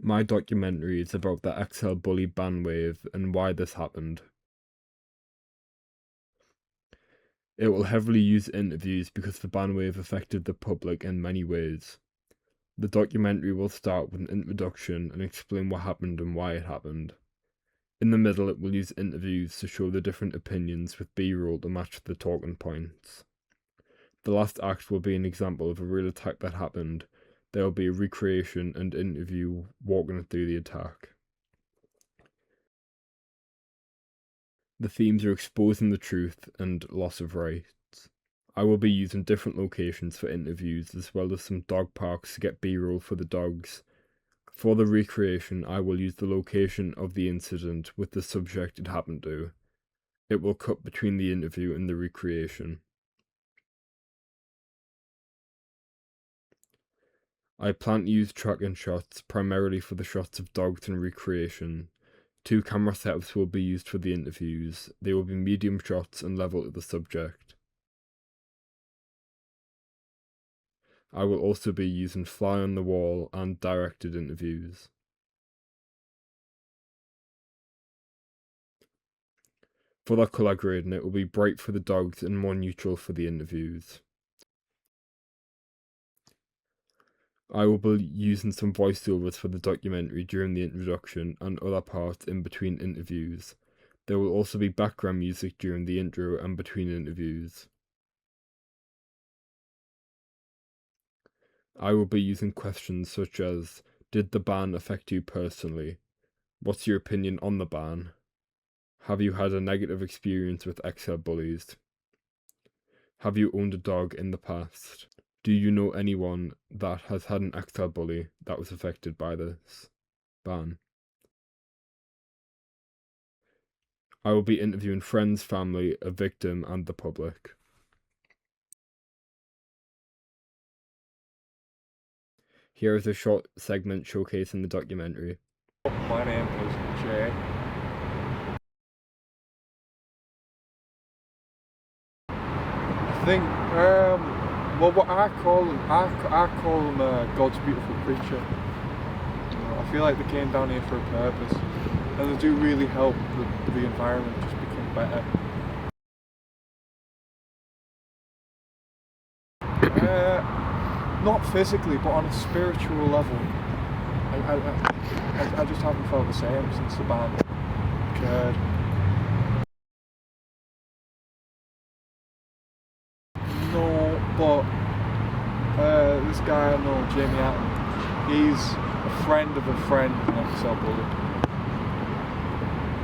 My documentary is about the XL Bully ban wave and why this happened. It will heavily use interviews because the ban wave affected the public in many ways. The documentary will start with an introduction and explain what happened and why it happened. In the middle, it will use interviews to show the different opinions with B-roll to match the talking points. The last act will be an example of a real attack that happened. There will be a recreation and interview walking through the attack. The themes are exposing the truth and loss of rights. I will be using different locations for interviews as well as some dog parks to get B-roll for the dogs. For the recreation, I will use the location of the incident with the subject it happened to. It will cut between the interview and the recreation. I plan to use tracking shots primarily for the shots of dogs and recreation. 2 camera setups will be used for the interviews. They will be medium shots and level to the subject. I will also be using fly on the wall and directed interviews. For the colour grading, it will be bright for the dogs and more neutral for the interviews. I will be using some voiceovers for the documentary during the introduction and other parts in between interviews. There will also be background music during the intro and between interviews. I will be using questions such as, did the ban affect you personally? What's your opinion on the ban? Have you had a negative experience with XL bullies? Have you owned a dog in the past? Do you know anyone that has had an XL bully that was affected by this ban? I will be interviewing friends, family, a victim, and the public. Here is a short segment showcasing the documentary. My name is Jay. I think, well, what I call them God's beautiful creature. You know, I feel like they came down here for a purpose, and they do really help the environment just become better. Not physically, but on a spiritual level. I just haven't felt the same since the ban occurred. No, but this guy I know, Jamie Allen, he's a friend of a friend in XL Bully.